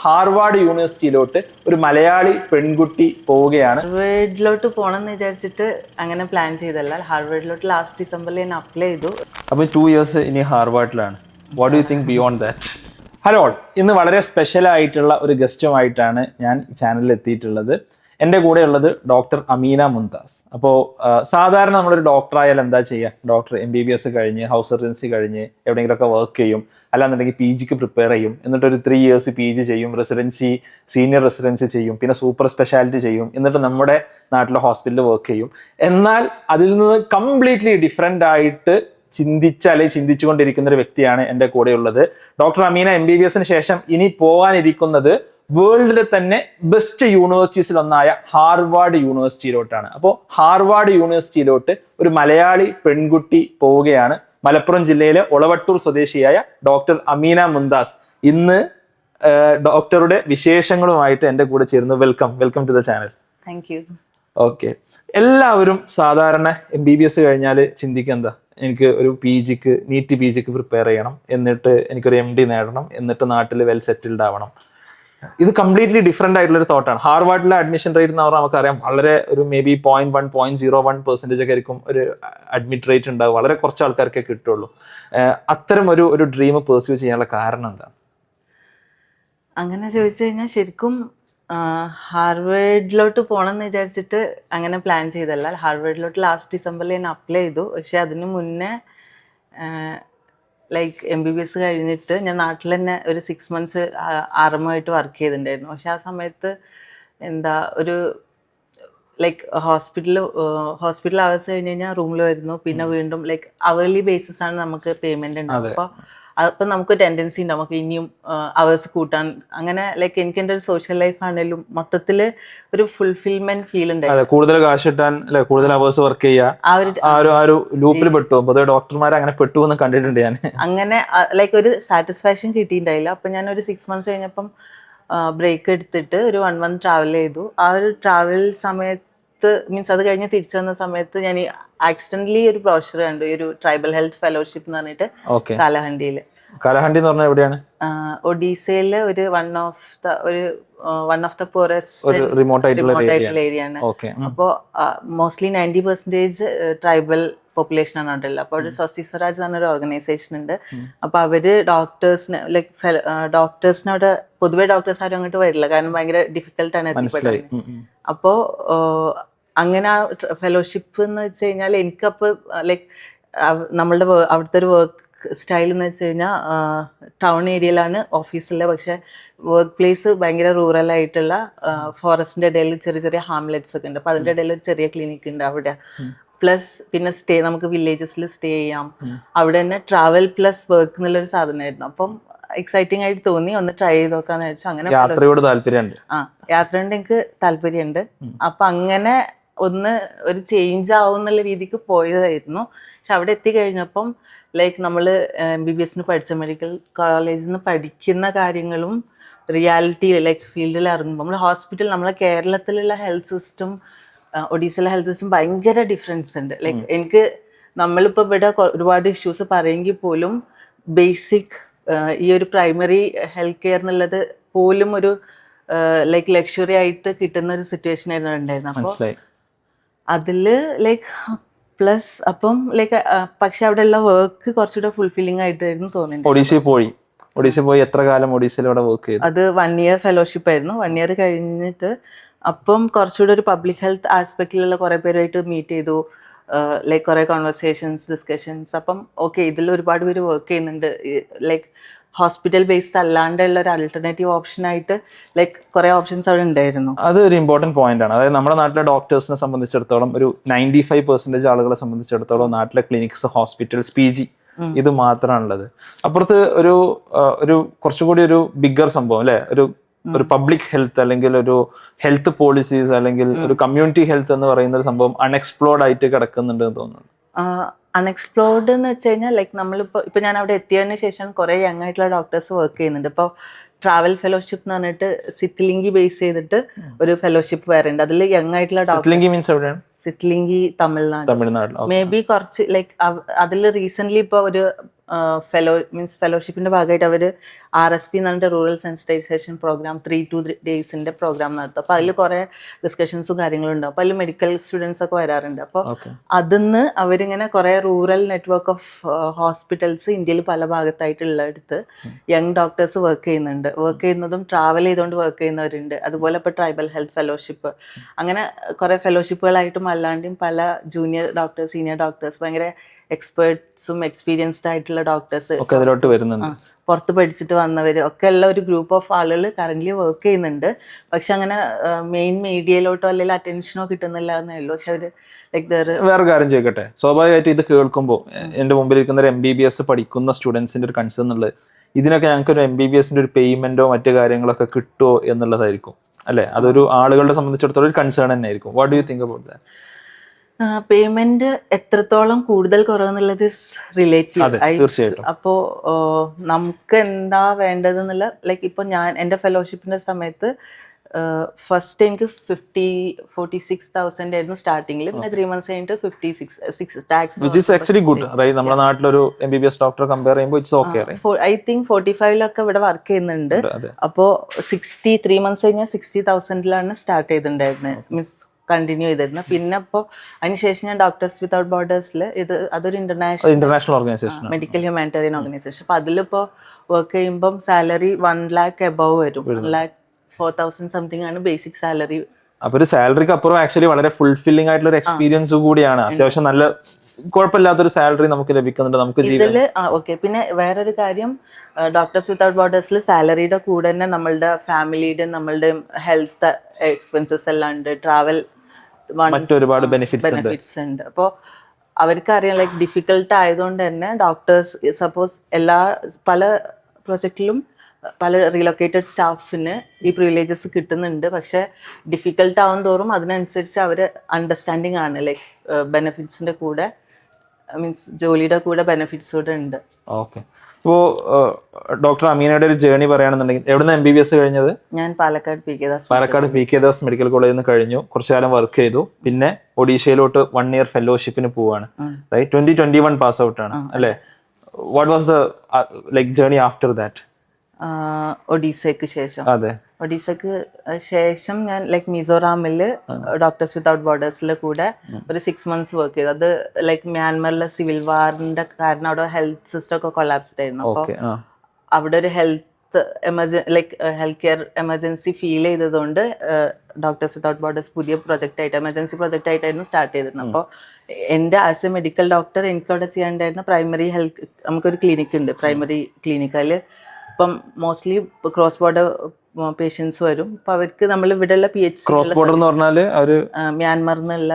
Harvard യൂണിവേഴ്സിറ്റിയിലോട്ട് ഒരു മലയാളി പെൺകുട്ടി പോവുകയാണ്. ഹാർവേഡിലോട്ട് പോകണം എന്ന് വിചാരിച്ചിട്ട് അങ്ങനെ പ്ലാൻ ചെയ്തല്ല. ഹാർവേഡിലോട്ട് ലാസ്റ്റ് ഡിസംബറിൽ ഞാൻ അപ്ലൈ ചെയ്തു. അപ്പോൾ 2 years ഇനി ഹാർവാർഡിലാണ്. What do you think beyond that? Hello, ഇന്ന് വളരെ സ്പെഷ്യൽ ആയിട്ടുള്ള ഒരു ഗസ്റ്റുമായിട്ടാണ് ഞാൻ ഈ ചാനലിൽ എത്തിയിട്ടുള്ളത്. എൻ്റെ കൂടെ ഉള്ളത് ഡോക്ടർ അമീന മുംതാസ്. അപ്പോൾ സാധാരണ നമ്മളൊരു ഡോക്ടറായാൽ എന്താ ചെയ്യുക? ഡോക്ടർ MBBS കഴിഞ്ഞ് ഹൗസ് സർജൻസി കഴിഞ്ഞ് എവിടെയെങ്കിലുമൊക്കെ വർക്ക് ചെയ്യും, അല്ലാന്നുണ്ടെങ്കിൽ PGക്ക് പ്രിപ്പയർ ചെയ്യും, എന്നിട്ടൊരു 3 years PG ചെയ്യും, റെസിഡൻസി സീനിയർ റെസിഡൻസി ചെയ്യും, പിന്നെ സൂപ്പർ സ്പെഷ്യാലിറ്റി ചെയ്യും, എന്നിട്ട് നമ്മുടെ നാട്ടിലെ ഹോസ്പിറ്റലിൽ വർക്ക് ചെയ്യും. എന്നാൽ അതിൽ നിന്ന് കംപ്ലീറ്റ്ലി ഡിഫറെൻ്റ് ആയിട്ട് ചിന്തിച്ചുകൊണ്ടിരിക്കുന്ന ഒരു വ്യക്തിയാണ് എൻ്റെ കൂടെ ഉള്ളത്. ഡോക്ടർ അമീന MBBSന് ശേഷം ഇനി പോകാനിരിക്കുന്നത് വേൾഡിലെ തന്നെ ബെസ്റ്റ് യൂണിവേഴ്സിറ്റീസിൽ ഒന്നായ ഹാർവാർഡ് യൂണിവേഴ്സിറ്റിയിലോട്ടാണ്. അപ്പോൾ ഹാർവാർഡ് യൂണിവേഴ്സിറ്റിയിലോട്ട് ഒരു മലയാളി പെൺകുട്ടി പോവുകയാണ്. മലപ്പുറം ജില്ലയിലെ ഒളവട്ടൂർ സ്വദേശിയായ ഡോക്ടർ അമീന മുംതാസ് ഇന്ന് ഡോക്ടറുടെ വിശേഷങ്ങളുമായിട്ട് എൻ്റെ കൂടെ ചേരുന്നു. Welcome to the channel. Thank you. Okay, എല്ലാവരും സാധാരണ MBBS കഴിഞ്ഞാൽ ചിന്തിക്കുക എന്താ, എനിക്ക് ഒരു PGക്ക് നീറ്റ് PGക്ക് പ്രിപ്പയർ ചെയ്യണം, എന്നിട്ട് എനിക്കൊരു MD നേടണം, എന്നിട്ട് നാട്ടിൽ വെൽ സെറ്റിൽഡ് ആവണം. ഇത് കംപ്ലീറ്റ്ലി ഡിഫറെൻ്റ് ആയിട്ടുള്ള ഒരു തോട്ടാണ്. ഹാർവാർഡിലെ അഡ്മിഷൻ റേറ്റ് എന്ന് പറഞ്ഞാൽ നമുക്കറിയാം, വളരെ ഒരു മേ ബി 0.01% ഒക്കെ ആയിരിക്കും ഒരു അഡ്മിറ്റ് റേറ്റ് ഉണ്ടാവും. വളരെ കുറച്ച് ആൾക്കാർക്കേ കിട്ടുള്ളൂ. അത്തരം ഒരു ഡ്രീം പെർസ്യൂ ചെയ്യാനുള്ള കാരണം എന്താണ്? അങ്ങനെ ചോദിച്ചു കഴിഞ്ഞാൽ ശരിക്കും ഹാർവേഡിലോട്ട് പോകണം എന്ന് വിചാരിച്ചിട്ട് അങ്ങനെ പ്ലാൻ ചെയ്തല്ല. ഹാർവേഡിലോട്ട് ലാസ്റ്റ് ഡിസംബറിൽ ഞാൻ അപ്ലൈ ചെയ്തു. പക്ഷെ അതിന് മുന്നേ ലൈക്ക് MBBS കഴിഞ്ഞിട്ട് ഞാൻ നാട്ടിൽ തന്നെ ഒരു 6 months ആർമമായിട്ട് വർക്ക് ചെയ്തിട്ടുണ്ടായിരുന്നു. പക്ഷെ ആ സമയത്ത് ഒരു ലൈക്ക് ഹോസ്പിറ്റൽ അവേഴ്സ് കഴിഞ്ഞ് കഴിഞ്ഞാൽ റൂമിൽ വരുന്നു, പിന്നെ വീണ്ടും ലൈക്ക് അവർലി ബേസിസ് ആണ് നമുക്ക് പേയ്മെന്റ് ഉണ്ടാവും. അപ്പം നമുക്ക് ടെൻഡൻസി ഉണ്ട് നമുക്ക് ഇനിയും അവേഴ്സ് കൂട്ടാൻ. അങ്ങനെ ലൈക്ക് എനിക്ക് എൻ്റെ ഒരു സോഷ്യൽ ലൈഫ് ആണെങ്കിലും മൊത്തത്തിൽ ഒരു ഫുൾഫിൽമെന്റ് ഫീൽ ഉണ്ടായിരുന്നു. കൂടുതൽ കാശ് കിട്ടാൻ കൂടുതൽ അവേഴ്സ് വർക്ക് ചെയ്യുക, ഒരു ലൂപ്പിൽ പെട്ടു. പൊതുവെ ഡോക്ടർമാർ അങ്ങനെ പെട്ടു എന്ന് കണ്ടിട്ടുണ്ട് ഞാൻ. അങ്ങനെ ലൈക്ക് ഒരു സാറ്റിസ്ഫാക്ഷൻ കിട്ടിയിട്ടുണ്ടായില്ല. അപ്പം ഞാൻ ഒരു 6 months കഴിഞ്ഞപ്പം ബ്രേക്ക് എടുത്തിട്ട് ഒരു 1 month ട്രാവൽ ചെയ്തു. ആ ഒരു ട്രാവൽ സമയത്ത് മീൻസ് അത് കഴിഞ്ഞ് തിരിച്ചു വന്ന സമയത്ത് ഞാൻ ആക്സിഡന്റലി ഒരു ബ്രോഷർ കണ്ടു, ഒരു ട്രൈബൽ ഹെൽത്ത് ഫെലോഷിപ്പ് എന്ന് പറഞ്ഞിട്ട് കാലഹണ്ടിയിൽ. കാലഹണ്ടി എന്ന് പറഞ്ഞാൽ എവിടെയാണ്? ഒഡീസയില് ഒരു one of the poorest remote ആയിട്ടുള്ള ഏരിയ ആണ്. അപ്പോ മോസ്റ്റ്ലി 90% ട്രൈബൽ പോപ്പുലേഷൻ ആണ് അവിടെ ഉള്ളത്. അപ്പോൾ ഒരു സ്വസ്തി സ്വരാജ് എന്നൊരു ഓർഗനൈസേഷൻ ഉണ്ട്. അപ്പൊ അവര് ഡോക്ടേഴ്സിന് ലൈക്ക് ഡോക്ടേഴ്സിനവിടെ പൊതുവെ ഡോക്ടേഴ്സ് ആരും അങ്ങോട്ട് വരില്ല, കാരണം ഭയങ്കര ഡിഫിക്കൽട്ടാണ് എത്തിപ്പെടുന്നത്. അപ്പോ അങ്ങനെ ആ ഫെലോഷിപ്പ് എന്ന് വെച്ച് കഴിഞ്ഞാൽ എനിക്കപ്പോൾ ലൈക്ക് നമ്മളുടെ അവിടുത്തെ ഒരു വർക്ക് സ്റ്റൈൽ എന്ന് വെച്ച് കഴിഞ്ഞാൽ ടൗൺ ഏരിയയിലാണ് ഓഫീസുള്ളത്. പക്ഷെ വർക്ക് പ്ലേസ് ഭയങ്കര റൂറൽ ആയിട്ടുള്ള ഫോറസ്റ്റിന്റെ ഇടയിൽ ചെറിയ ചെറിയ ഹാംലെറ്റ്സ് ഒക്കെ ഉണ്ട്. അപ്പൊ അതിന്റെ ഇടയിൽ ഒരു ചെറിയ ക്ലിനിക്ക് ഉണ്ട് അവിടെ. പ്ലസ് പിന്നെ നമുക്ക് വില്ലേജസിൽ സ്റ്റേ ചെയ്യാം. അവിടെ തന്നെ ട്രാവൽ പ്ലസ് വർക്ക് എന്നുള്ളൊരു സാധനമായിരുന്നു. അപ്പം എക്സൈറ്റിംഗ് ആയിട്ട് തോന്നി, ഒന്ന് ട്രൈ ചെയ്ത് നോക്കാന്ന് വെച്ചു. അങ്ങനെ യാത്രയോട് താല്പര്യമുണ്ട്. യാത്രയോട് എനിക്ക് താല്പര്യമുണ്ട്. അപ്പൊ അങ്ങനെ ഒരു ചേഞ്ച് ആവും എന്നുള്ള രീതിക്ക് പോയതായിരുന്നു. പക്ഷെ അവിടെ എത്തിക്കഴിഞ്ഞപ്പം ലൈക്ക് നമ്മൾ MBBS പഠിച്ച മെഡിക്കൽ കോളേജിൽ നിന്ന് പഠിക്കുന്ന കാര്യങ്ങളും റിയാലിറ്റി ലൈക്ക് ഫീൽഡിൽ ഇറങ്ങുമ്പോൾ നമ്മളെ കേരളത്തിലുള്ള ഹെൽത്ത് സിസ്റ്റം ഒഡീസയിലെ ഹെൽത്ത് സിസ്റ്റം ഭയങ്കര ഡിഫറൻസ് ഉണ്ട്. ലൈക്ക് എനിക്ക് നമ്മളിപ്പോൾ ഇവിടെ ഒരുപാട് ഇഷ്യൂസ് പറയുമെങ്കിൽ പോലും ബേസിക് ഈ ഒരു പ്രൈമറി ഹെൽത്ത് കെയർ എന്നുള്ളത് പോലും ഒരു ലൈക്ക് ലക്ഷറി ആയിട്ട് കിട്ടുന്ന ഒരു സിറ്റുവേഷൻ ആയിരുന്നു ഉണ്ടായിരുന്നത്. അപ്പോൾ അതില് ലൈക്ക് പ്ലസ് അപ്പം ലൈക്ക് പക്ഷെ അവിടെ ഉള്ള വർക്ക് കുറച്ചുകൂടെ ഫുൾഫില്ലിംഗ് ആയിട്ടായിരുന്നു തോന്നുന്നത്. ഒഡീഷ പോയി എത്ര കാലം ഒഡീഷയിൽ അവിടെ വർക്ക് ചെയ്തു? അത് 1 year ഫെലോഷിപ്പ് ആയിരുന്നു. 1 year കഴിഞ്ഞിട്ട് അപ്പം കുറച്ചുകൂടെ ഒരു പബ്ലിക് ഹെൽത്ത് ആസ്പെക്റ്റിലുള്ള കുറെ പേരുമായിട്ട് മീറ്റ് ചെയ്തു, ലൈക്ക് കുറെ കോൺവെർസേഷൻസ് ഡിസ്കഷൻസ്. അപ്പം ഓക്കെ, ഇതിൽ ഒരുപാട് പേര് വർക്ക് ചെയ്യുന്നുണ്ട്. ലൈക്ക് ഹോസ്പിറ്റൽ ബേസ്ഡ് അല്ലാണ്ടുള്ള ഒരു ആൾട്ടർനേറ്റീവ് ഓപ്ഷൻ ആയിട്ട് ലൈക്ക് കുറെ ഓപ്ഷൻസ് അവിടെ ഉണ്ടായിരുന്നു. അത് ഒരു ഇമ്പോർട്ടന്റ് പോയിന്റ് ആണ്. അതായത് നമ്മുടെ നാട്ടിലെ ഡോക്ടേഴ്സിനെ സംബന്ധിച്ചിടത്തോളം ഒരു 95% ആളുകളെ സംബന്ധിച്ചിടത്തോളം നാട്ടിലെ ക്ലിനിക്സ്, ഹോസ്പിറ്റൽസ്, PG ഇത് മാത്രമാണുള്ളത്. അപ്പുറത്ത് ഒരു കുറച്ചുകൂടി ഒരു ബിഗ്ഗർ സംഭവം അല്ലെ, ഒരു പബ്ലിക് ഹെൽത്ത് അല്ലെങ്കിൽ ഒരു ഹെൽത്ത് പോളിസീസ് അല്ലെങ്കിൽ ഒരു കമ്മ്യൂണിറ്റി ഹെൽത്ത് എന്ന് പറയുന്ന ഒരു സംഭവം അൺഎക്സ്പ്ലോർഡ് ആയിട്ട് കിടക്കുന്നുണ്ട് എന്ന് തോന്നുന്നു. അൺഎക്സ്പ്ലോർഡ് എന്ന് വെച്ച് കഴിഞ്ഞാൽ ലൈക്ക് ഇപ്പൊ ഞാൻ അവിടെ എത്തിയതിന് ശേഷം കുറെ യങ് ആയിട്ടുള്ള ഡോക്ടേഴ്സ് വർക്ക് ചെയ്യുന്നുണ്ട്. ഇപ്പോൾ ട്രാവൽ ഫെലോഷിപ്പ് എന്ന് പറഞ്ഞിട്ട് സിറ്റ്ലിംഗി ബേസ് ചെയ്തിട്ട് ഒരു ഫെലോഷിപ്പ് വേറെ ഉണ്ട്. അതിൽ യങ് ആയിട്ടുള്ള സിറ്റ്ലിംഗി തമിഴ്നാട് മേ ബി കുറച്ച് ലൈക്ക് അതിൽ റീസെന്റ് ഇപ്പൊ ഒരു ഫെലോഷിപ്പിന്റെ ഭാഗമായിട്ട് അവർ RSP എന്ന് പറഞ്ഞിട്ട് rural sensitization programme 3 to 3 days programme നടത്തും. അപ്പോൾ അതിൽ കുറേ ഡിസ്കഷൻസും കാര്യങ്ങളും ഉണ്ടാവും. അപ്പോൾ അതിൽ മെഡിക്കൽ സ്റ്റുഡൻസ് ഒക്കെ വരാറുണ്ട്. അപ്പോൾ അതിന്ന് അവരിങ്ങനെ കുറേ റൂറൽ നെറ്റ്വർക്ക് ഓഫ് ഹോസ്പിറ്റൽസ് ഇന്ത്യയിൽ പല ഭാഗത്തായിട്ടുള്ളടുത്ത് യങ് ഡോക്ടേഴ്സ് വർക്ക് ചെയ്യുന്നതും ട്രാവൽ ചെയ്തുകൊണ്ട് വർക്ക് ചെയ്യുന്നവരുണ്ട്. അതുപോലെ ഇപ്പോൾ ട്രൈബൽ ഹെൽത്ത് ഫെലോഷിപ്പ്, അങ്ങനെ കുറേ ഫെലോഷിപ്പുകളായിട്ടും അല്ലാണ്ടും പല ജൂനിയർ ഡോക്ടേഴ്സ്, സീനിയർ ഡോക്ടേഴ്സ്, ഭയങ്കര എക്സ്പേർട്സും എക്സ്പീരിയൻസ്ഡ് ആയിട്ടുള്ള ഡോക്ടേഴ്സ് പുറത്ത് പഠിച്ചിട്ട് വന്നവർ ഒക്കെ ഉള്ള ഒരു ഗ്രൂപ്പ് ഓഫ് ആളുകൾ കറന്റ് വർക്ക് ചെയ്യുന്നുണ്ട്. പക്ഷെ അങ്ങനെ മെയിൻ മീഡിയയിലോട്ടോ അല്ലെങ്കിൽ അറ്റൻഷനോ കിട്ടുന്നില്ല എന്നേ ഉള്ളൂ. പക്ഷെ അവര് വേറെ കാര്യം ചോദിക്കട്ടെ, സ്വാഭാവികമായിട്ട് ഇത് കേൾക്കുമ്പോൾ എൻ്റെ മുമ്പിൽ ഇരിക്കുന്ന ഒരു MBBS പഠിക്കുന്ന സ്റ്റുഡൻസിന്റെ ഒരു കൺസേൺ ഉള്ളത് ഇതിനൊക്കെ ഞങ്ങൾക്ക് ഒരു MBBSന്റെ ഒരു പേയ്മെന്റോ മറ്റു കാര്യങ്ങളൊക്കെ കിട്ടുമോ എന്നുള്ളതായിരിക്കും അല്ലെ? അതൊരു ആളുകളെ സംബന്ധിച്ചിടത്തോളം ഒരു കൺസേൺ തന്നെ ആയിരിക്കും. What do you think about that? Payment എത്രത്തോളം കൂടുതൽ കുറവെന്നുള്ളത് റിലേറ്റീവ്. തീർച്ചയായിട്ടും. അപ്പോ നമുക്ക് എന്താ വേണ്ടതെന്നുള്ള ലൈക്ക് ഇപ്പൊ ഞാൻ എൻ്റെ ഫെലോഷിപ്പിന്റെ സമയത്ത് ഫസ്റ്റ് എനിക്ക് 46,000 ആയിരുന്നു സ്റ്റാർട്ടിങ്ങിൽ. പിന്നെ 3 months കഴിഞ്ഞിട്ട് 56 tax, which is actually good, right? നമ്മുടെ നാട്ടിലൊരു MBBS ഡോക്ടറെ കമ്പയർ ചെയ്യുമ്പോൾ ഇറ്റ്സ് ഓക്കെ. ഐ തിങ്ക് 45 ഇവിടെ വർക്ക് ചെയ്യുന്നുണ്ട്. അപ്പോൾ 3 months കഴിഞ്ഞാൽ 60,000 സ്റ്റാർട്ട് ചെയ്തിട്ടുണ്ടായിരുന്നത്, മീൻസ് കണ്ടിന്യൂ ചെയ്തിരുന്നു. പിന്നെ അപ്പോൾ അതിനുശേഷം ഞാൻ ഡോക്ടേഴ്സ് വിതൗട്ട് ബോർഡേഴ്സിൽ അതൊരു international organisation, medical humanitarian organisation. അപ്പോൾ അതിലിപ്പോൾ വർക്ക് ചെയ്യുമ്പം സാലറി 1 lakh above വരും. 1,04,000 സംതിങ് ആണ് ബേസിക് സാലറി. അപ്പൊ ഒരു സാലറിക്ക് അപ്പുറം ആക്ച്വലി വളരെ ഫുൾഫില്ലിംഗ് ആയിട്ടുള്ള ഒരു എക്സ്പീരിയൻസ് കൂടിയാണ്. അത്യാവശ്യം നല്ല കുഴപ്പമില്ലാത്തൊരു സാലറി നമുക്ക് ലഭിക്കുന്നുണ്ട് നമുക്ക് ഇതില്. ഓക്കെ, പിന്നെ വേറൊരു കാര്യം, ഡോക്ടേഴ്സ് വിതൗട്ട് ബോർഡേഴ്സിൽ സാലറിയുടെ കൂടെ തന്നെ നമ്മളുടെ ഫാമിലിയുടെ നമ്മളുടെ ഹെൽത്ത് എക്സ്പെൻസസ് എല്ലാം ഉണ്ട്, ട്രാവൽ ഒരുപാട് ബെനിഫിറ്റ്സ് ഉണ്ട്. അപ്പോൾ അവർക്കറിയാം ലൈക്ക് ഡിഫിക്കൽട്ട് ആയതുകൊണ്ട് തന്നെ ഡോക്ടേഴ്സ് സപ്പോസ് പല പ്രൊജക്റ്റിലും പല റീലൊക്കേറ്റഡ് സ്റ്റാഫിന് ഈ പ്രിവിലേജസ് കിട്ടുന്നുണ്ട്. പക്ഷെ ഡിഫിക്കൽട്ട് ആവും തോറും അതിനനുസരിച്ച് അവർ അണ്ടർസ്റ്റാൻഡിങ് ആണ്, ലൈക്ക് ബെനിഫിറ്റ്സിന്റെ കൂടെ, മീൻസ് ജോലിയുടെ കൂടെ ബെനിഫിറ്റ്സ് കൂടെ ഉണ്ട്. ഓക്കെ. ഇപ്പോൾ ഡോക്ടർ അമീനയുടെ ഒരു ജേർണി പറയുകയാണെന്നുണ്ടെങ്കിൽ എവിടുന്ന് MBBS കഴിഞ്ഞത്? ഞാൻ പാലക്കാട് PK ദാസ് മെഡിക്കൽ കോളേജിൽ നിന്ന് കഴിഞ്ഞു, കുറച്ചു കാലം വർക്ക് ചെയ്തു, പിന്നെ ഒഡീഷയിലോട്ട് 1 year ഫെലോഷിപ്പിന് പോവാണ്, റൈറ്റ്? 2021 പാസ് ഔട്ട് ആണ് അല്ലേ? What was the like journey after that? ഒഡീസയ്ക്ക് ശേഷം ഞാൻ ലൈക്ക് മിസോറാമിൽ ഡോക്ടേഴ്സ് വിതൗട്ട് ബോർഡേഴ്സിൽ കൂടെ ഒരു 6 months വർക്ക് ചെയ്തു. അത് ലൈക്ക് മ്യാൻമറിലെ സിവിൽ വാറിന്റെ കാരണം അവിടെ ഹെൽത്ത് സിസ്റ്റം ഒക്കെ കൊളാപ്സ്ഡ് ആയിരുന്നു. അപ്പോൾ അവിടെ ഒരു ഹെൽത്ത് കെയർ എമർജൻസി ഫീൽ ചെയ്തതുകൊണ്ട് ഡോക്ടേഴ്സ് വിതൗട്ട് ബോർഡേഴ്സ് പുതിയ എമർജൻസി പ്രൊജക്റ്റ് ആയിട്ടായിരുന്നു സ്റ്റാർട്ട് ചെയ്തിരുന്നത്. അപ്പോൾ എൻ്റെ ആസ് എ മെഡിക്കൽ ഡോക്ടർ എനിക്ക് അവിടെ ചെയ്യാണ്ടായിരുന്ന പ്രൈമറി ഹെൽത്ത്, നമുക്കൊരു ക്ലിനിക് ഉണ്ട്, പ്രൈമറി ക്ലിനിക്. അതിൽ ഇപ്പം മോസ്റ്റ്ലി ക്രോസ് ബോർഡർ പേഷ്യൻസ് വരും. അപ്പൊ അവർക്ക് നമ്മൾ ഇവിടെയുള്ള ക്രോസ് ബോർഡർ എന്ന് പറഞ്ഞാൽ മ്യാൻമറിൽ നിന്നുള്ള,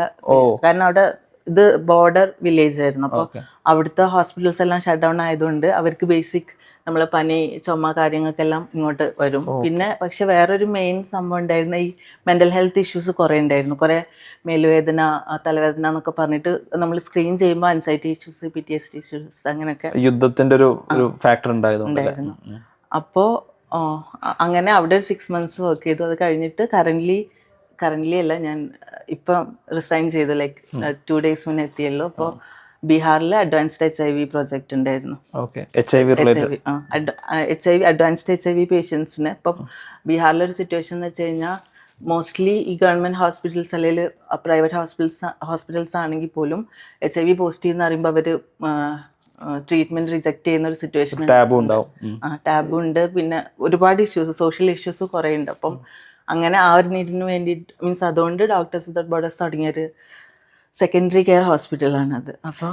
കാരണം അവിടെ ഇത് ബോർഡർ വില്ലേജ് ആയിരുന്നു. അപ്പോൾ അവിടുത്തെ ഹോസ്പിറ്റൽസ് എല്ലാം ഷട്ട് ഡൗൺ ആയതുകൊണ്ട് അവർക്ക് ബേസിക് നമ്മളെ പനി, ചുമ കാര്യങ്ങൾക്കെല്ലാം ഇങ്ങോട്ട് വരും. പിന്നെ പക്ഷെ വേറൊരു മെയിൻ സംഭവം ഉണ്ടായിരുന്ന ഈ മെന്റൽ ഹെൽത്ത് ഇഷ്യൂസ് കുറേ ഉണ്ടായിരുന്നു. കുറേ മേലുവേദന, തലവേദന എന്നൊക്കെ പറഞ്ഞിട്ട് നമ്മൾ സ്ക്രീൻ ചെയ്യുമ്പോൾ ആൻസൈറ്റി ഇഷ്യൂസ്, PTSD ഇഷ്യൂസ്, അങ്ങനെയൊക്കെ യുദ്ധത്തിന്റെ ഒരു ഫാക്ടർ ഉണ്ടായിരുന്നു. അപ്പോൾ അങ്ങനെ അവിടെ 6 months വർക്ക് ചെയ്തു. അത് കഴിഞ്ഞിട്ട് കറന്റ്ലി അല്ല, ഞാൻ ഇപ്പം റിസൈൻ ചെയ്തു, ലൈക്ക് 2 days മുന്നേ എത്തിയല്ലോ. അപ്പോൾ ബീഹാറിൽ അഡ്വാൻസ്ഡ് HIV പ്രോജക്റ്റ് ഉണ്ടായിരുന്നു. അഡ്വാൻസ്ഡ് HIV പേഷ്യൻസിന്. ഇപ്പം ബീഹാറിലൊരു സിറ്റുവേഷൻ എന്ന് വെച്ച് കഴിഞ്ഞാൽ മോസ്റ്റ്ലി ഈ ഗവൺമെന്റ് ഹോസ്പിറ്റൽസ് അല്ലെങ്കിൽ പ്രൈവറ്റ് ഹോസ്പിറ്റൽസ് ആണെങ്കിൽ പോലും HIV പോസിറ്റീവ് എന്ന് പറയുമ്പോൾ അവർ ട്രീറ്റ്മെന്റ് റിജക്ട് ചെയ്യുന്ന ഒരു സിറ്റുവേഷൻ, ടാബു ഉണ്ട്. പിന്നെ ഒരുപാട് ഇഷ്യൂസ്, സോഷ്യൽ ഇഷ്യൂസ് കുറേ ഉണ്ട്. അപ്പം അങ്ങനെ ആ ഒരു നീഡിന് വേണ്ടിയിട്ട്, മീൻസ് അതുകൊണ്ട് ഡോക്ടേഴ്സ് വിതൗട്ട് ബോർഡേഴ്സ് തുടങ്ങിയൊരു സെക്കൻഡറി കെയർ ഹോസ്പിറ്റലാണ് അത്. അപ്പോൾ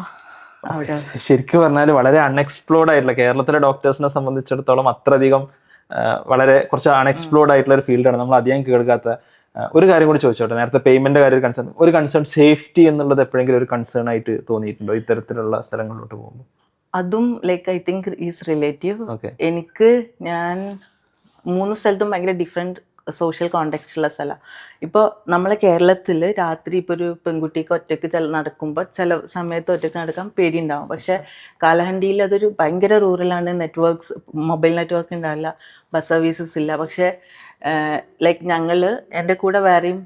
അവിടെ ശരിക്കും പറഞ്ഞാൽ വളരെ അൺഎക്സ്പ്ലോർഡ് ആയിട്ടുള്ള, കേരളത്തിലെ ഡോക്ടേഴ്സിനെ സംബന്ധിച്ചിടത്തോളം അത്രയധികം വളരെ കുറച്ച് അൺഎക്സ്പ്ലോർഡ് ആയിട്ടുള്ള ഒരു ഫീൽഡാണ്, നമ്മൾ അധികം കേൾക്കാത്ത. ഒരു കാര്യം കൂടി ചോദിച്ചോട്ടെ, നേരത്തെ പേയ്മെന്റ് കാര്യം ഒരു കൺസേൺ സേഫ്റ്റി എന്നുള്ളത് എപ്പോഴെങ്കിലും ഒരു കൺസേൺ ആയിട്ട് തോന്നിയിട്ടുണ്ടോ ഇത്തരത്തിലുള്ള സ്ഥലങ്ങളിലോട്ട് പോകുമ്പോൾ? അതും like I think is relative. ഞാൻ 3 സ്ഥലത്തും ഭയങ്കര ഡിഫറെന്റ് സോഷ്യൽ കോണ്ടെക്സ്റ്റ് ഉള്ള സ്ഥലമാണ്. ഇപ്പോൾ നമ്മളെ കേരളത്തിൽ രാത്രി ഇപ്പോൾ ഒരു പെൺകുട്ടിക്ക് ഒറ്റയ്ക്ക് നടക്കുമ്പോൾ ചില സമയത്ത് ഒറ്റയ്ക്ക് നടക്കാൻ പേടിയുണ്ടാവും. പക്ഷെ കാലഹണ്ടിയിൽ അതൊരു ഭയങ്കര റൂറലാണ്, മൊബൈൽ നെറ്റ്വർക്ക് ഉണ്ടാവില്ല, ബസ് സർവീസസ് ഇല്ല. പക്ഷെ ലൈക്ക് എൻ്റെ കൂടെ വേറെയും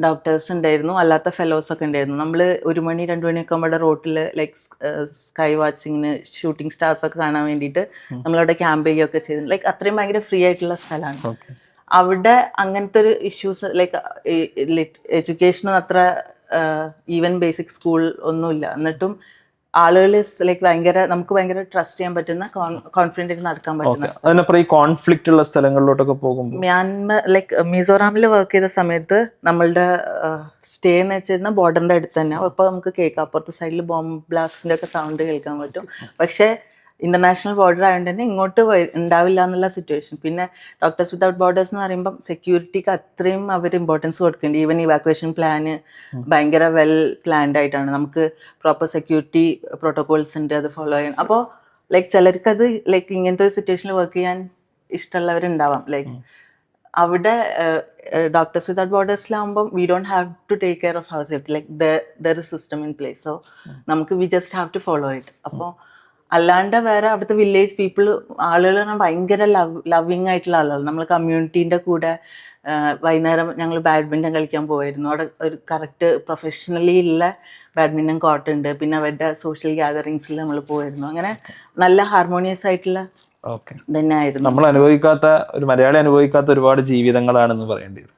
ഡോക്ടേഴ്സ് ഉണ്ടായിരുന്നു, അല്ലാത്ത ഫെലോസ് ഒക്കെ ഉണ്ടായിരുന്നു. നമ്മൾ 1 മണി 2 മണിയൊക്കെ നമ്മുടെ റോട്ടിൽ ലൈക്ക് സ്കൈ വാച്ചിങ്ങിന് ഷൂട്ടിംഗ് സ്റ്റാർസ് ഒക്കെ കാണാൻ വേണ്ടിയിട്ട് നമ്മളവിടെ ക്യാമ്പ് ചെയ്യുകയൊക്കെ ചെയ്തു. ലൈക്ക് അത്രയും ഭയങ്കര ഫ്രീ ആയിട്ടുള്ള സ്ഥലമാണ്. അവിടെ അങ്ങനത്തെ ഒരു ഇഷ്യൂസ് ലൈക്ക് എഡ്യൂക്കേഷനും അത്ര ഈവൻ ബേസിക് സ്കൂൾ ഒന്നുമില്ല. എന്നിട്ടും ആളുകൾ ലൈക്ക് നമുക്ക് ഭയങ്കര ട്രസ്റ്റ് ചെയ്യാൻ പറ്റുന്ന, കോൺഫിഡൻ്റ് ആയിട്ട് നടക്കാൻ പറ്റുന്ന. അതിനപ്പുറം ഈ കോൺഫ്ലിക്റ്റ് ഉള്ള സ്ഥലങ്ങളിലോട്ടൊക്കെ പോകുമ്പോൾ മ്യാൻമർ ലൈക്ക് മിസോറാമിൽ വർക്ക് ചെയ്ത സമയത്ത് നമ്മളുടെ സ്റ്റേ എന്ന് വെച്ചിരുന്ന ബോർഡറിന്റെ അടുത്ത് തന്നെ. അപ്പോൾ നമുക്ക് കേൾക്കാം, അപ്പുറത്തെ സൈഡിൽ ബോംബ് ബ്ലാസ്റ്റിന്റെ ഒക്കെ സൗണ്ട് കേൾക്കാൻ പറ്റും. പക്ഷേ ഇന്റർനാഷണൽ ബോർഡർ ആയതുകൊണ്ട് തന്നെ ഇങ്ങോട്ട് ഉണ്ടാവില്ല എന്നുള്ള സിറ്റുവേഷൻ. പിന്നെ ഡോക്ടേഴ്സ് വിതൗട്ട് ബോർഡേഴ്സ് എന്ന് പറയുമ്പോൾ സെക്യൂരിറ്റിക്ക് അത്രയും അവർ ഇമ്പോർട്ടൻസ് കൊടുക്കുന്നുണ്ട്. ഈവൻ ഇവാക്വേഷൻ പ്ലാന് ഭയങ്കര വെൽ പ്ലാൻഡ് ആയിട്ടാണ്. നമുക്ക് പ്രോപ്പർ സെക്യൂരിറ്റി പ്രോട്ടോകോൾസ് ഉണ്ട്, അത് ഫോളോ ചെയ്യണം. അപ്പോൾ ലൈക്ക് ചിലർക്ക് അത് ലൈക്ക് ഇങ്ങനത്തെ ഒരു സിറ്റുവേഷനിൽ വർക്ക് ചെയ്യാൻ ഇഷ്ടമുള്ളവരുണ്ടാവാം. ലൈക്ക് അവിടെ ഡോക്ടേഴ്സ് വിതൗട്ട് ബോർഡേഴ്സിലാകുമ്പോൾ we don't have to take care of our safety. Like there is system in place. So നമുക്ക് we just have to follow it. അപ്പോൾ അല്ലാണ്ട് വേറെ അവിടുത്തെ വില്ലേജ് പീപ്പിൾ ആളുകൾ ഭയങ്കര ലവിങ് ആയിട്ടുള്ള ആളുകൾ. നമ്മൾ കമ്മ്യൂണിറ്റീൻ്റെ കൂടെ വൈകുന്നേരം ഞങ്ങൾ ബാഡ്മിൻ്റൺ കളിക്കാൻ പോയിരുന്നു. അവിടെ ഒരു കറക്റ്റ് പ്രൊഫഷണലി ഉള്ള ബാഡ്മിൻ്റൺ കോർട്ട് ഉണ്ട്. പിന്നെ അവരുടെ സോഷ്യൽ ഗ്യാതറിങ്സിൽ നമ്മൾ പോയിരുന്നു. അങ്ങനെ നല്ല ഹാർമോണിയസ് ആയിട്ടുള്ള തന്നെ ആയിരുന്നു. നമ്മൾ അനുഭവിക്കാത്ത, ഒരു മലയാളി അനുഭവിക്കാത്ത ഒരുപാട് ജീവിതങ്ങളാണെന്ന് പറയേണ്ടി വരും.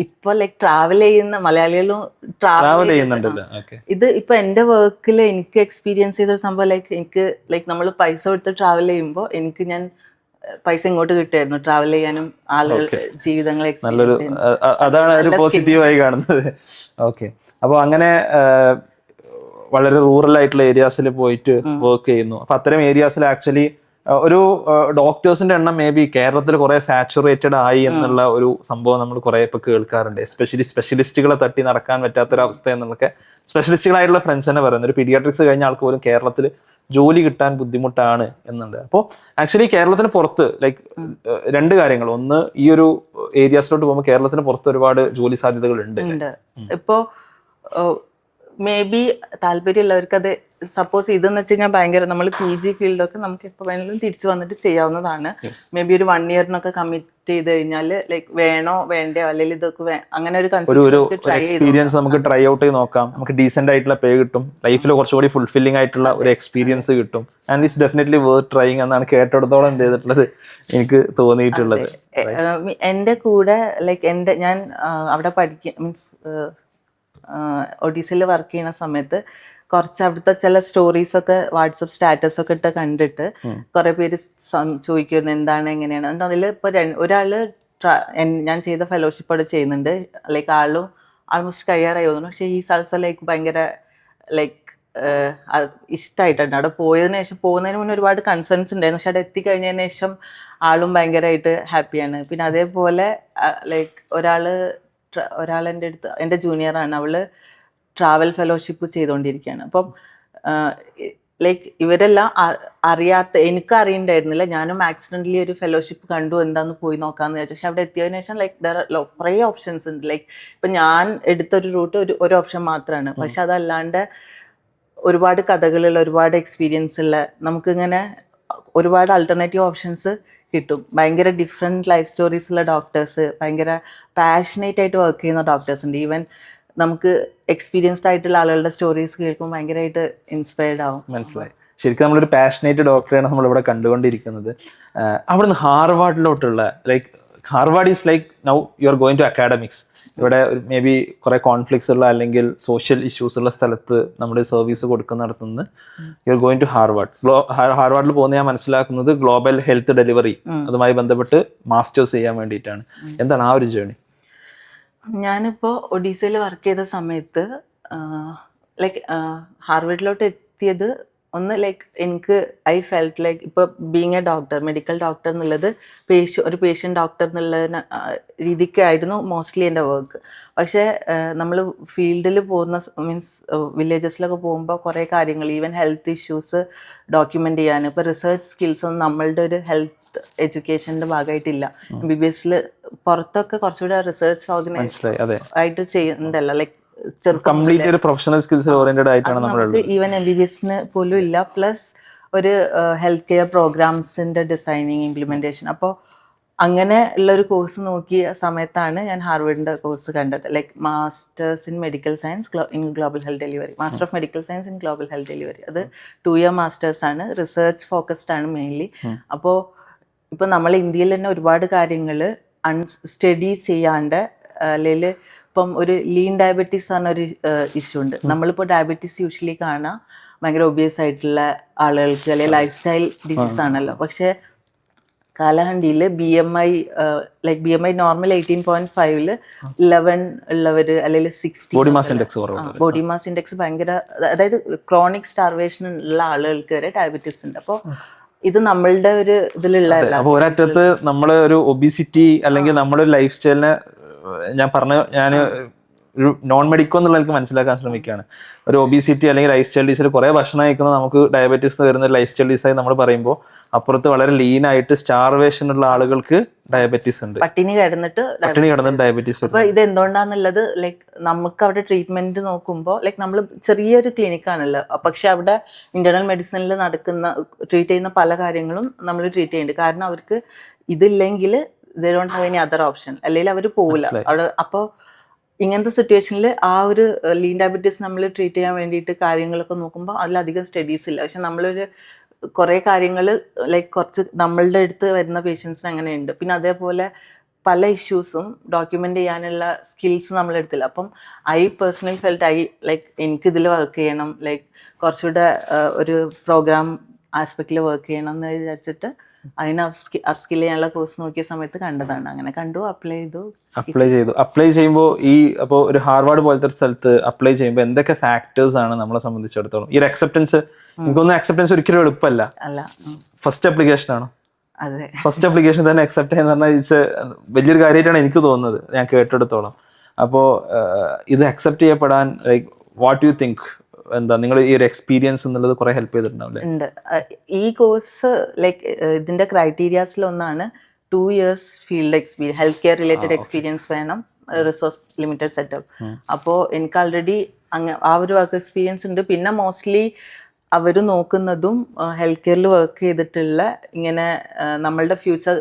ഇപ്പൊ ലൈക്ക് ട്രാവൽ ചെയ്യുന്ന മലയാളികളും ട്രാവൽ ചെയ്യുന്നുണ്ടല്ലോ. ഇത് ഇപ്പൊ എന്റെ വർക്കിൽ എനിക്ക് എക്സ്പീരിയൻസ് ചെയ്ത സംഭവം ലൈക്ക് നമ്മൾ പൈസ കൊടുത്ത് ട്രാവൽ ചെയ്യുമ്പോൾ ഞാൻ പൈസ ഇങ്ങോട്ട് കിട്ടുമായിരുന്നു ട്രാവൽ ചെയ്യാനും ആളുകൾ ജീവിതങ്ങൾ നല്ലൊരു, അതാണ് ഒരു പോസിറ്റീവായി കാണുന്നത്. ഓക്കെ, അപ്പോൾ അങ്ങനെ വളരെ റൂറൽ ആയിട്ടുള്ള ഏരിയാസിൽ പോയിട്ട് വർക്ക് ചെയ്യുന്നു. അപ്പൊ അത്തരം ഏരിയാസിൽ ആക്ച്വലി ഒരു ഡോക്ടേഴ്സിന്റെ എണ്ണം മേ ബി കേരളത്തിൽ കുറെ സാച്ചുറേറ്റഡ് ആയി എന്നുള്ള ഒരു സംഭവം നമ്മൾ കുറെ ഇപ്പൊ കേൾക്കാറുണ്ട്. എസ്പെഷ്യലി സ്പെഷ്യലിസ്റ്റുകളെ തട്ടി നടക്കാൻ പറ്റാത്തൊരവസ്ഥ എന്നൊക്കെ സ്പെഷ്യലിസ്റ്റുകളായിട്ടുള്ള ഫ്രണ്ട്സ് തന്നെ പറയുന്നത്. ഒരു പീഡിയാട്രിക്സ് കഴിഞ്ഞ ആൾക്ക് പോലും കേരളത്തിൽ ജോലി കിട്ടാൻ ബുദ്ധിമുട്ടാണ് എന്നുണ്ട്. അപ്പോൾ ആക്ച്വലി കേരളത്തിന് പുറത്ത് ലൈക്ക് രണ്ട് കാര്യങ്ങൾ. ഒന്ന്, ഈ ഒരു ഏരിയാസിലോട്ട് പോകുമ്പോൾ കേരളത്തിന് പുറത്ത് ഒരുപാട് ജോലി സാധ്യതകൾ ഉണ്ട്. ഇപ്പോ മേ ബി താല്പര്യമുള്ളവർക്ക് അത് സപ്പോസ് ഇതെന്ന് വെച്ച് കഴിഞ്ഞാൽ ഭയങ്കര നമ്മൾ PG ഫീൽഡൊക്കെ നമുക്ക് എപ്പോൾ വേണമെങ്കിലും തിരിച്ചു വന്നിട്ട് ചെയ്യാവുന്നതാണ്. മേ ബി ഒരു 1 ഇയറിനൊക്കെ കമ്മിറ്റ് ചെയ്ത് കഴിഞ്ഞാൽ ലൈക്ക് വേണോ വേണ്ടയോ അല്ലെങ്കിൽ ഇതൊക്കെ അങ്ങനെ ഒരു എക്സ്പീരിയൻസ് നമുക്ക് ട്രൈ ഔട്ട് ചെയ്ത് നോക്കാം. നമുക്ക് ഡീസെന്റ് ആയിട്ടുള്ള പേ കിട്ടും, ലൈഫിൽ കുറച്ചുകൂടി ഫുൾഫില്ലിംഗ് ആയിട്ടുള്ള ഒരു എക്സ്പീരിയൻസ് കിട്ടും. And it's definitely worth trying എന്നാണ് കേട്ടിടത്തോളം എന്ത് ചെയ്തിട്ടുള്ളത് എനിക്ക് തോന്നിയിട്ടുള്ളത്. എൻ്റെ കൂടെ ലൈക്ക് ഞാൻ അവിടെ പഠിക്കുക മീൻസ് ഒഡീസയിൽ വർക്ക് ചെയ്യുന്ന സമയത്ത് കുറച്ച് അവിടുത്തെ ചില സ്റ്റോറീസ് ഒക്കെ വാട്സപ്പ് സ്റ്റാറ്റസ് ഒക്കെ ഇട്ട് കണ്ടിട്ട് കുറെ പേര് ചോദിക്കുന്നു എന്താണ് എങ്ങനെയാണ്. എന്നിട്ട് അതിൽ ഇപ്പൊ ഒരാള് ഞാൻ ചെയ്ത ഫെലോഷിപ്പ് അവിടെ ചെയ്യുന്നുണ്ട്. ലൈക്ക് ആളും ആൾമോസ്റ്റ് കഴിയാറായി തോന്നുന്നു. പക്ഷെ ഈ സൽസോ ലൈക്ക് ഭയങ്കര ലൈക്ക് ഇഷ്ടമായിട്ടുണ്ട്. അവിടെ പോകുന്നതിന് മുന്നേ ഒരുപാട് കൺസേൺസ് ഉണ്ടായിരുന്നു. പക്ഷെ അവിടെ എത്തിക്കഴിഞ്ഞതിന് ശേഷം ആളും ഭയങ്കരമായിട്ട് ഹാപ്പിയാണ്. പിന്നെ അതേപോലെ ലൈക്ക് ഒരാൾ എൻ്റെ അടുത്ത്, എൻ്റെ ജൂനിയറാണ്, അവള് ട്രാവൽ ഫെലോഷിപ്പ് ചെയ്തുകൊണ്ടിരിക്കുകയാണ്. അപ്പം ലൈക്ക് ഇവരെല്ലാം എനിക്ക് അറിയണ്ടായിരുന്നില്ല. ഞാനും ആക്സിഡൻ്റലി ഒരു ഫെലോഷിപ്പ് കണ്ടു, എന്താന്ന് പോയി നോക്കാമെന്ന് വിചാരിച്ചു. പക്ഷെ അവിടെ എത്തിയതിനു ശേഷം ലൈക്ക് കുറേ ഓപ്ഷൻസ് ഉണ്ട്. ലൈക്ക് ഇപ്പം ഞാൻ എടുത്തൊരു റൂട്ട് ഒരു ഓപ്ഷൻ മാത്രമാണ്. പക്ഷെ അതല്ലാണ്ട് ഒരുപാട് കഥകളുള്ള, ഒരുപാട് എക്സ്പീരിയൻസ് ഉള്ള, നമുക്കിങ്ങനെ ഒരുപാട് ആൾട്ടർനേറ്റീവ് ഓപ്ഷൻസ് കിട്ടും. ഭയങ്കര ഡിഫറെൻറ്റ് ലൈഫ് സ്റ്റോറീസ് ഉള്ള ഡോക്ടേഴ്സ്, ഭയങ്കര പാഷനേറ്റ് ആയിട്ട് വർക്ക് ചെയ്യുന്ന ഡോക്ടേഴ്സ് ഉണ്ട്. ഈവൻ നമുക്ക് എക്സ്പീരിയൻസ്ഡ് ആയിട്ടുള്ള ആളുകളുടെ സ്റ്റോറീസ് കേൾക്കുമ്പോൾ ഭയങ്കരമായിട്ട് ഇൻസ്പയർഡ് ആവും. മനസ്സിലായി. ശരിക്കും നമ്മളൊരു പാഷനേറ്റ് ഡോക്ടറെയാണ് നമ്മളിവിടെ കണ്ടുകൊണ്ടിരിക്കുന്നത്. അവിടുന്ന് ഹാർവാർഡിലോട്ടുള്ള like Harvard is like now you are going to academics. ഇവിടെ മേ ബി കുറെ കോൺഫ്ലിക്ട്സ് ഉള്ള അല്ലെങ്കിൽ സോഷ്യൽ ഇഷ്യൂസ് ഉള്ള സ്ഥലത്ത് നമ്മുടെ സർവീസ് കൊടുക്കുന്നിടത്തുനിന്ന് you are going to Harvard. ഹാർവാർഡിൽ പോകുന്ന ഞാൻ മനസ്സിലാക്കുന്നത് ഗ്ലോബൽ ഹെൽത്ത് ഡെലിവറി അതുമായി ബന്ധപ്പെട്ട് മാസ്റ്റേഴ്സ് ചെയ്യാൻ വേണ്ടിയിട്ടാണ്. എന്താണ് ആ ഒരു ജേണി? ഞാനിപ്പോൾ ഒഡീസയിൽ വർക്ക് ചെയ്ത സമയത്ത് ലൈക്ക് ഹാർവാർഡിലോട്ട് എത്തിയത് ഒന്ന് ലൈക്ക് എനിക്ക് ഐ ഫെൽറ്റ് ലൈക്ക് ഇപ്പോൾ being A doctor, medical doctor എന്നുള്ളത് ഒരു പേഷ്യൻ്റ് ഡോക്ടർ എന്നുള്ള രീതിക്കായിരുന്നു മോസ്റ്റ്ലി എൻ്റെ വർക്ക്. പക്ഷേ നമ്മൾ ഫീൽഡിൽ പോകുന്ന മീൻസ് വില്ലേജസിലൊക്കെ പോകുമ്പോൾ കുറേ കാര്യങ്ങൾ, ഈവൻ ഹെൽത്ത് ഇഷ്യൂസ് ഡോക്യുമെൻ്റ് ചെയ്യാൻ, ഇപ്പോൾ റിസർച്ച് സ്കിൽസൊന്നും നമ്മളുടെ ഒരു ഹെൽത്ത് എഡ്യൂക്കേഷൻ്റെ ഭാഗമായിട്ടില്ല. MBBS പുറത്തൊക്കെ കുറച്ചുകൂടെ റിസർച്ച് ഓർഗനൈസ് ആയിട്ട് ചെയ്യുന്നുണ്ടല്ലോ. ലൈക്ക് കംപ്ലീറ്റ് ഒരു പ്രൊഫഷണൽ സ്കിൽസ് ഓറിയന്റഡ് ആയിട്ടാണ് നമ്മൾ ഈവൻ MBBS പോലും ഇല്ല. പ്ലസ് ഒരു ഹെൽത്ത് കെയർ പ്രോഗ്രാംസിന്റെ ഡിസൈനിങ്, ഇംപ്ലിമെന്റേഷൻ. അപ്പോൾ അങ്ങനെ ഉള്ള ഒരു കോഴ്സ് നോക്കിയ സമയത്താണ് ഞാൻ ഹാർവേഡിന്റെ കോഴ്സ് കണ്ടത്, like masters in medical science in global health delivery, master of medical science in global health delivery. അത് 2 year മാസ്റ്റേഴ്സ് ആണ്, റിസർച്ച് ഫോക്കസ്ഡ് ആണ് മെയിൻലി. അപ്പോൾ ഇപ്പം നമ്മൾ ഇന്ത്യയിൽ തന്നെ ഒരുപാട് കാര്യങ്ങൾ സ്റ്റഡി ചെയ്യാണ്ട്, അല്ലെങ്കിൽ ഇപ്പം ഒരു ലീൻ ഡയബറ്റീസ് പറഞ്ഞൊരു ഇഷ്യൂ ഉണ്ട്. നമ്മളിപ്പോൾ ഡയബറ്റീസ് യൂഷ്വലി കാണാം ഭയങ്കര ഒബിയസ് ആയിട്ടുള്ള ആളുകൾക്ക്, അല്ലെങ്കിൽ ലൈഫ് സ്റ്റൈൽ ഡിസീസ് ആണല്ലോ. പക്ഷെ കാലഹണ്ടിയിൽ BMI ലൈക്ക് BMI നോർമൽ 18.5 11 ഉള്ളവർ, അല്ലെങ്കിൽ 60 body mass index body mass index ഭയങ്കര, അതായത് ക്രോണിക് സ്റ്റാർവേഷൻ ഉള്ള ആളുകൾക്ക് വരെ ഡയബറ്റീസ് ഉണ്ട്. അപ്പോൾ ഇത് നമ്മളുടെ ഒരു ഇതിലുള്ള, അപ്പൊ ഒരറ്റത്ത് നമ്മള് ഒരു ഒബിസിറ്റി അല്ലെങ്കിൽ നമ്മുടെ ലൈഫ് സ്റ്റൈലിനെ ഞാൻ ഒരു നോൺ മെഡിക്കോ എന്നുള്ള എനിക്ക് മനസ്സിലാക്കാൻ ശ്രമിക്കുകയാണ്. ഒരു ഒബിസിറ്റി അല്ലെങ്കിൽ ലൈഫ് സ്റ്റൈൽ ഡിസീസ്, കുറെ ഭക്ഷണം കഴിക്കുന്നത് നമുക്ക് ഡയബറ്റീസ് വരുന്ന ലൈഫ് സ്റ്റൈൽ ഡിസൈൻ നമ്മൾ പറയുമ്പോൾ അപ്പുറത്ത് വളരെ ലീൻ ആയിട്ട് സ്റ്റാർവേഷൻ ഉള്ള ആളുകൾക്ക് ഡയബറ്റീസ് ഉണ്ട്, പട്ടിണി കിടന്നിട്ട് ഡയബറ്റീസ്. അപ്പൊ ഇത് എന്തുകൊണ്ടാന്നുള്ളത് ലൈക്ക് നമുക്ക് അവിടെ ട്രീറ്റ്മെന്റ് നോക്കുമ്പോൾ, ലൈക്ക് നമ്മൾ ചെറിയൊരു ക്ലിനിക്കാണല്ലോ, പക്ഷെ അവിടെ ഇന്റേണൽ മെഡിസിനിൽ ട്രീറ്റ് ചെയ്യുന്ന പല കാര്യങ്ങളും നമ്മൾ ട്രീറ്റ് ചെയ്യുന്നുണ്ട്. കാരണം അവർക്ക് ഇതില്ലെങ്കിൽ they don't have any other option, അല്ലെങ്കിൽ അവർ പോവില്ല അവിടെ. അപ്പോൾ ഇങ്ങനത്തെ സിറ്റുവേഷനിൽ ആ ഒരു ലീൻ ഡയബറ്റീസ് നമ്മൾ ട്രീറ്റ് ചെയ്യാൻ വേണ്ടിയിട്ട് കാര്യങ്ങളൊക്കെ നോക്കുമ്പോൾ അതിലധികം സ്റ്റഡീസ് ഇല്ല. പക്ഷെ നമ്മളൊരു കുറേ കാര്യങ്ങൾ ലൈക്ക് കുറച്ച് നമ്മളുടെ അടുത്ത് വരുന്ന പേഷ്യൻസിന് അങ്ങനെയുണ്ട്. പിന്നെ അതേപോലെ പല ഇഷ്യൂസും ഡോക്യുമെൻ്റ് ചെയ്യാനുള്ള സ്കിൽസ് നമ്മളെടുത്തില്ല. അപ്പം ഐ പേഴ്സണലി ഫെൽറ്റ് ലൈക്ക് എനിക്കിതിൽ വർക്ക് ചെയ്യണം, ലൈക്ക് കുറച്ചുകൂടെ ഒരു പ്രോഗ്രാം ആസ്പെക്റ്റിൽ വർക്ക് ചെയ്യണം എന്ന് വിചാരിച്ചിട്ട് അതിന് അപ്സ്കിൽ ചെയ്യാനുള്ള കോഴ്സ് നോക്കിയ സമയത്ത് കണ്ടതാണ്. അങ്ങനെ കണ്ടു, അപ്ലൈ ചെയ്തു. അപ്ലൈ ചെയ്യുമ്പോൾ അപ്പോൾ ഒരു ഹാർവാർഡ് പോലത്തെ ഒരു സ്ഥലത്ത് അപ്ലൈ ചെയ്യുമ്പോൾ എന്തൊക്കെ ഫാക്ടേഴ്സ് ആണ് നമ്മളെ സംബന്ധിച്ചിടത്തോളം ഈ ഒരു അക്സെപ്റ്റൻസ്? എനിക്കൊന്നും അക്സെപ്റ്റൻസ് ഒരിക്കലും എളുപ്പമല്ല. ഫസ്റ്റ് അപ്ലിക്കേഷൻ ആണോ? അതെ, ഫസ്റ്റ് അപ്ലിക്കേഷൻ തന്നെ അക്സെപ്റ്റ് ചെയ്യുന്ന പറഞ്ഞാൽ വലിയൊരു കാര്യമായിട്ടാണ് എനിക്ക് തോന്നുന്നത്, ഞാൻ കേട്ടെടുത്തോളം. അപ്പോൾ ഇത് അക്സെപ്റ്റ് ചെയ്യപ്പെടാൻ ലൈക്ക് വാട്ട് യു തിങ്ക്, എന്താ നിങ്ങൾ ഈ ഒരു എക്സ്പീരിയൻസ് എന്നുള്ളത് കുറെ ഹെൽപ്പ് ചെയ്തിട്ടുണ്ടാവില്ലേ? ഉണ്ട്. ഈ കോഴ്സ് ലൈക്ക് ഇതിന്റെ ക്രൈറ്റീരിയാസിൽ ഒന്നാണ് 2 years field experience, health care related experience വേണം, റിസോഴ്സ് ലിമിറ്റഡ് സെറ്റപ്പ്. അപ്പോൾ എനിക്ക് ആൾറെഡി ആ ഒരു വർക്ക് എക്സ്പീരിയൻസ് ഉണ്ട്. പിന്നെ മോസ്റ്റ്ലി അവർ നോക്കുന്നതും ഹെൽത്ത് കെയറിൽ വർക്ക് ചെയ്തിട്ടുള്ള ഇങ്ങനെ നമ്മളുടെ ഫ്യൂച്ചർ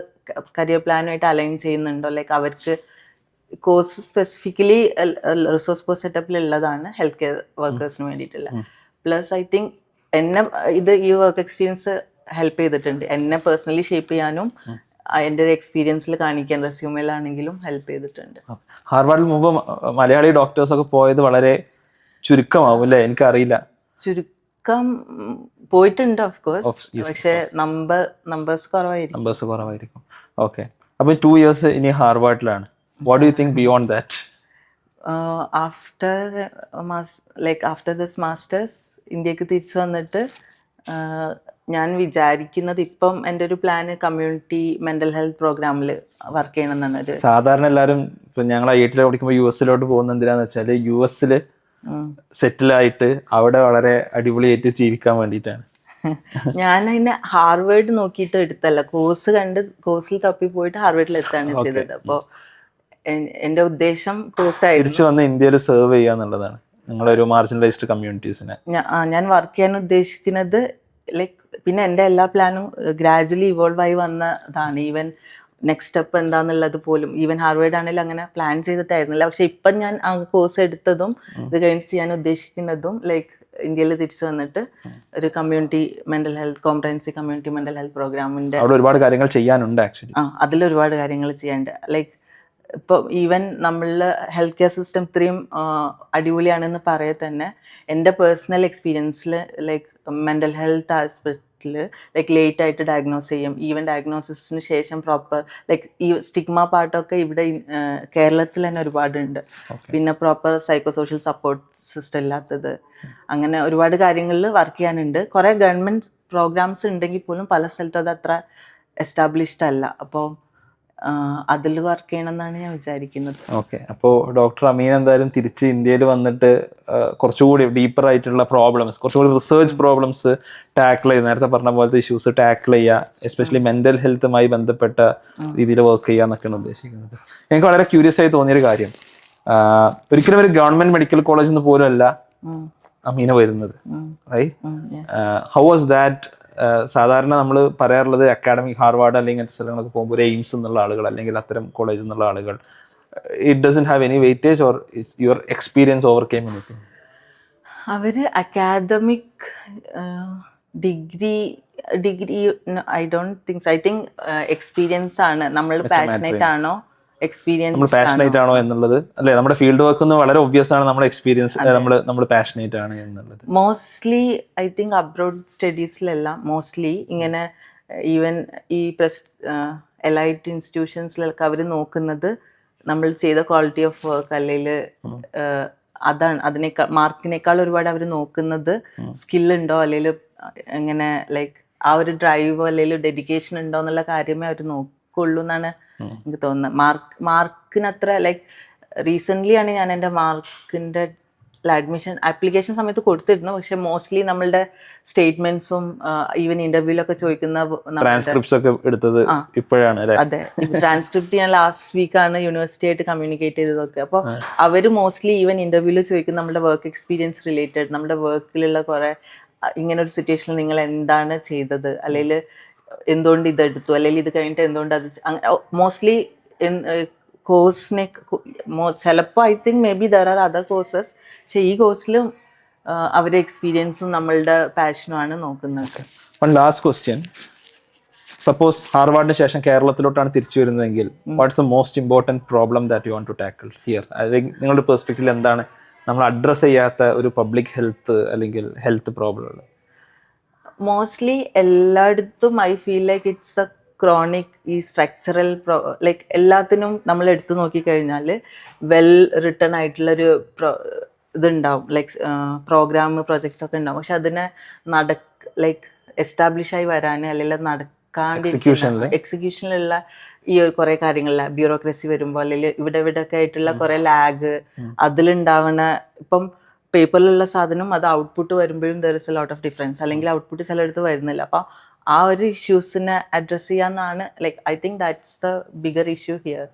കരിയർ പ്ലാനുമായിട്ട് അലൈൻ ചെയ്യുന്നുണ്ടോ, ലൈക്ക് അവർക്ക് കോഴ്സ് സ്പെസിഫിക്കലി റിസോഴ്സ് പോസ്റ്റ് സെറ്റപ്പിലുള്ളതാണ് ഹെൽത്ത് കെയർ വർക്കേഴ്സിന് വേണ്ടിയിട്ടുള്ള. പ്ലസ് ഐ തിങ്ക് ഈ വർക്ക് എക്സ്പീരിയൻസ് ഹെൽപ്പ് ചെയ്തിട്ടുണ്ട് എന്നെ പേഴ്സണലി ഷേപ്പ് ചെയ്യാനും എൻ്റെ ഒരു എക്സ്പീരിയൻസിൽ കാണിക്കാൻ റെസ്യൂമിലാണെങ്കിലും ഹെൽപ്പ് ചെയ്തിട്ടുണ്ട്. ഹാർവാർഡിൽ മുമ്പ് മലയാളി ഡോക്ടേഴ്സ് ഒക്കെ പോയത് വളരെ ചുരുക്കമാവും അല്ലേ? എനിക്കറിയില്ല. ചുരുക്കം പോയിട്ടുണ്ട് ഓഫ് കോഴ്സ്, പക്ഷേ നമ്പേഴ്സ് കുറവായിരിക്കും. ഓക്കെ, അപ്പൊ 2 years ഇനി ഹാർവാർഡിലാണ്. What do you think beyond that? After this masters ഇന്ത്യക്ക് തിരിച്ചു വന്നിട്ട് ഞാൻ വിചാരിക്കുന്നത് ഇപ്പം എൻ്റെ ഒരു പ്ലാന് കമ്മ്യൂണിറ്റി മെന്റൽ ഹെൽത്ത് പ്രോഗ്രാമിൽ വർക്ക് ചെയ്യണം എന്നാണ്. സാധാരണ എല്ലാവരും ഇപ്പം ഞങ്ങൾ IIT പഠിക്കുമ്പോൾ US പോകുന്ന എന്തിനാന്ന് വെച്ചാൽ US സെറ്റിലായിട്ട് അവിടെ വളരെ അടിപൊളിയായിട്ട് ജീവിക്കാൻ വേണ്ടിയിട്ടാണ്. ഞാൻ അതിനെ ഹാർവേഡ് നോക്കിയിട്ട് എടുത്തല്ല, കോഴ്സിൽ തപ്പി പോയിട്ട് ഹാർവേഡിൽ എത്താണ് ചെയ്തത്. അപ്പോൾ എന്റെ ഉദ്ദേശം തിരിച്ചു വന്ന് ഇന്ത്യയിൽ സെർവ് ചെയ്യാന്നുള്ളതാണ്, നിങ്ങളൊരു മാർജിനലൈസ്ഡ് കമ്മ്യൂണിറ്റീസിനെ. ഞാൻ വർക്ക് ചെയ്യാൻ ഉദ്ദേശിക്കുന്നത് ലൈക്ക്, പിന്നെ എൻ്റെ എല്ലാ പ്ലാനും ഗ്രാജുവലി ഇവോൾവ് ആയി വന്നതാണ്. ഈവൻ നെക്സ്റ്റ് സ്റ്റെപ്പ് എന്താന്നുള്ളത് പോലും ഈവൻ ഹാർവേഡ് ആണെങ്കിലും അങ്ങനെ പ്ലാൻ ചെയ്തിട്ടായിരുന്നില്ല. പക്ഷെ ഇപ്പം ഞാൻ ആ കോഴ്സ് എടുത്തതും ഇത് കഴിഞ്ഞിട്ട് ചെയ്യാൻ ഉദ്ദേശിക്കുന്നതും ലൈക്ക് ഇന്ത്യയിൽ തിരിച്ചു വന്നിട്ട് ഒരു community mental health comprehensive community mental health പ്രോഗ്രാമിന്റെ ഒരുപാട് കാര്യങ്ങൾ ചെയ്യാനുണ്ട്. ആക്ച്വലി അതിലൊരുപാട് കാര്യങ്ങൾ ചെയ്യാനുണ്ട്. ലൈക്ക് ഇപ്പോൾ ഈവൻ നമ്മളുടെ ഹെൽത്ത് കെയർ സിസ്റ്റം ഇത്രയും അടിപൊളിയാണെന്ന് പറയെ തന്നെ എൻ്റെ പേഴ്സണൽ എക്സ്പീരിയൻസിൽ ലൈക്ക് മെൻ്റൽ ഹെൽത്ത് ആസ്പെക്റ്റിൽ ലൈക്ക് ലേറ്റ് ആയിട്ട് ഡയഗ്നോസ് ചെയ്യും. ഈവൻ ഡയഗ്നോസിസിന് ശേഷം പ്രോപ്പർ ലൈക്ക് ഈ സ്റ്റിഗ്മ പാർട്ടൊക്കെ ഇവിടെ കേരളത്തിൽ തന്നെ ഒരുപാടുണ്ട്. പിന്നെ proper psycho social support system ഇല്ലാത്തത്, അങ്ങനെ ഒരുപാട് കാര്യങ്ങളിൽ വർക്ക് ചെയ്യാനുണ്ട്. കുറേ ഗവൺമെൻറ് പ്രോഗ്രാംസ് ഉണ്ടെങ്കിൽ പോലും പല സ്ഥലത്തും അത് അത്ര എസ്റ്റാബ്ലിഷ്ഡ് അല്ല. അപ്പോൾ അതിൽ വർക്ക് ചെയ്യണം എന്നാണ് ഞാൻ വിചാരിക്കുന്നത്. ഓക്കെ, അപ്പോൾ ഡോക്ടർ അമീൻ എന്തായാലും തിരിച്ച് ഇന്ത്യയിൽ വന്നിട്ട് കുറച്ചുകൂടി ഡീപ്പർ ആയിട്ടുള്ള പ്രോബ്ലംസ്, കുറച്ചുകൂടി റിസർച്ച് പ്രോബ്ലംസ് ടാക്കിൾ ചെയ്യുക, നേരത്തെ പറഞ്ഞ പോലത്തെ ഇഷ്യൂസ് ടാക്കിൾ ചെയ്യുക, എസ്പെഷ്യലി മെന്റൽ ഹെൽത്തുമായി ബന്ധപ്പെട്ട രീതിയിൽ വർക്ക് ചെയ്യുക എന്നൊക്കെയാണ് ഉദ്ദേശിക്കുന്നത്. എനിക്ക് വളരെ ക്യൂരിയസ് ആയി തോന്നിയൊരു കാര്യം, ഒരിക്കലും ഒരു ഗവൺമെന്റ് മെഡിക്കൽ കോളേജിൽ നിന്ന് പോലും അല്ല അമീന വരുന്നത്. റൈറ്റ്, ഹൗ വാസ് ദാറ്റ് സാധാരണ നമ്മൾ പറയാറുള്ളത് അക്കാഡമിക് ഹാർവാർഡ് അല്ലെങ്കിൽ ഇങ്ങനത്തെ സ്ഥലങ്ങളൊക്കെ പോകുമ്പോൾ ഒരു എയിംസ് എന്നുള്ള ആളുകൾ അല്ലെങ്കിൽ അത്തരം കോളേജിൽ നിന്നുള്ള ആളുകൾ, it doesn't have any weightage or your experience overcame anything? അവര് academic degree I don't think, I think experience ആണ്. നമ്മൾ പാഷനേറ്റ് ആണോ, നമ്മൾ എക്സ്പീരിയൻസ് പാഷനേറ്റ് ആണോ എന്നുള്ളത് അല്ലേ, നമ്മുടെ ഫീൽഡ് വർക്ക് വളരെ ഒബ്വിയസ് ആണ്. നമ്മുടെ എക്സ്പീരിയൻസ് നമ്മൾ പാഷനേറ്റ് ആണ് എന്നുള്ളത്. മോസ്റ്റ്ലി ഐ തിങ്ക് അബ്രോഡ് സ്റ്റഡീസിലെല്ലാം മോസ്റ്റ്ലി ഇങ്ങനെ ഈവൻ ഈ എലൈറ്റ് ഇൻസ്റ്റിറ്റ്യൂഷൻസിലൊക്കെ അവർ നോക്കുന്നത് നമ്മൾ ചെയ്ത ക്വാളിറ്റി ഓഫ് വർക്ക് അല്ലെങ്കിൽ അതാണ്. മാർക്കിനേക്കാൾ ഒരുപാട് അവർ നോക്കുന്നത് സ്കില്ലുണ്ടോ അല്ലെങ്കിൽ എങ്ങനെ ലൈക്ക് ആ ഒരു ഡ്രൈവോ അല്ലെങ്കിൽ ഡെഡിക്കേഷൻ ഉണ്ടോ എന്നുള്ള കാര്യമേ അവർ നോക്കുള്ളൂ എന്നാണ് എനിക്ക് തോന്നുന്നത്. മാർക്കിന് അത്ര ലൈക്ക് റീസെൻ്റ്ലി ആണ് ഞാൻ എൻ്റെ മാർക്കിൻ്റെ അഡ്മിഷൻ ആപ്ലിക്കേഷൻ സമയത്ത് കൊടുത്തിരുന്നു. പക്ഷെ മോസ്റ്റ്ലി നമ്മളുടെ സ്റ്റേറ്റ്മെന്റ്സും ഈവൻ ഇന്റർവ്യൂലൊക്കെ ചോദിക്കുന്ന ട്രാൻസ്ക്രിപ്റ്റ്സ് ഒക്കെ എടുത്തത് ഇപ്പോഴാണ്. അതെ, ട്രാൻസ്ക്രിപ്റ്റ് ഞാൻ ലാസ്റ്റ് വീക്കാണ് യൂണിവേഴ്സിറ്റി ആയിട്ട് കമ്മ്യൂണിക്കേറ്റ് ചെയ്തതൊക്കെ. അപ്പോൾ അവർ മോസ്റ്റ്ലി ഈവൻ ഇന്റർവ്യൂല് ചോദിക്കുന്ന നമ്മുടെ വർക്ക് എക്സ്പീരിയൻസ് റിലേറ്റഡ്, നമ്മുടെ വർക്കിലുള്ള കുറെ ഇങ്ങനെ ഒരു സിറ്റുവേഷനിൽ നിങ്ങൾ എന്താണ് ചെയ്തത്, അല്ലെങ്കിൽ എന്തുകൊണ്ട് ഇതെടുത്തു, അല്ലെങ്കിൽ ഇത് കഴിഞ്ഞിട്ട് എന്തുകൊണ്ട് അത് മോസ്റ്റ്ലി കോഴ്സിനെ ചിലപ്പോൾ I think maybe there are other courses, പക്ഷെ ഈ കോഴ്സിലും അവരുടെ എക്സ്പീരിയൻസും നമ്മളുടെ പാഷനുമാണ് നോക്കുന്നത്. വൺ ലാസ്റ്റ് ക്വസ്റ്റ്യൻ, സപ്പോസ് ഹാർവാർഡിന് ശേഷം കേരളത്തിലോട്ടാണ് തിരിച്ചു വരുന്നതെങ്കിൽ what's the most important problem that you want to tackle here? അല്ലെങ്കിൽ നിങ്ങളുടെ പെർസ്പെക്റ്റീവിൽ എന്താണ് നമ്മൾ അഡ്രസ്സ് ചെയ്യാത്ത ഒരു പബ്ലിക് ഹെൽത്ത് അല്ലെങ്കിൽ ഹെൽത്ത് പ്രോബ്ലം? മോസ്റ്റ്ലി എല്ലായിടത്തും I feel like it's a chronic, ഈ സ്ട്രക്ചറൽ ലൈക്ക് എല്ലാത്തിനും നമ്മൾ എടുത്തു നോക്കിക്കഴിഞ്ഞാൽ വെൽ റിട്ടേൺ ആയിട്ടുള്ളൊരു ഇതുണ്ടാവും, ലൈക്ക് പ്രോഗ്രാം പ്രൊജക്ട്സ് ഒക്കെ ഉണ്ടാവും. പക്ഷെ അതിനെ ലൈക്ക് എസ്റ്റാബ്ലിഷ് ആയി വരാൻ അല്ലെങ്കിൽ നടക്കാണ്ട് എക്സിക്യൂഷനിലുള്ള ഈ കുറേ കാര്യങ്ങളില്ല ബ്യൂറോക്രസി വരുമ്പോൾ അല്ലെങ്കിൽ ഇവിടെ ഒക്കെ ആയിട്ടുള്ള കുറേ ലാഗ് അതിലുണ്ടാവുന്ന, ഇപ്പം പേപ്പറിലുള്ള സാധനം അത് ഔട്ട്പുട്ട് വരുമ്പോഴും there is a lot of difference, അല്ലെങ്കിൽ ഔട്ട്പുട്ട് ചിലയിടത്ത് വരുന്നില്ല. അപ്പം ആ ഒരു ഇഷ്യൂസിനെ അഡ്രസ് ചെയ്യാന്നാണ് like I think that's the bigger issue here.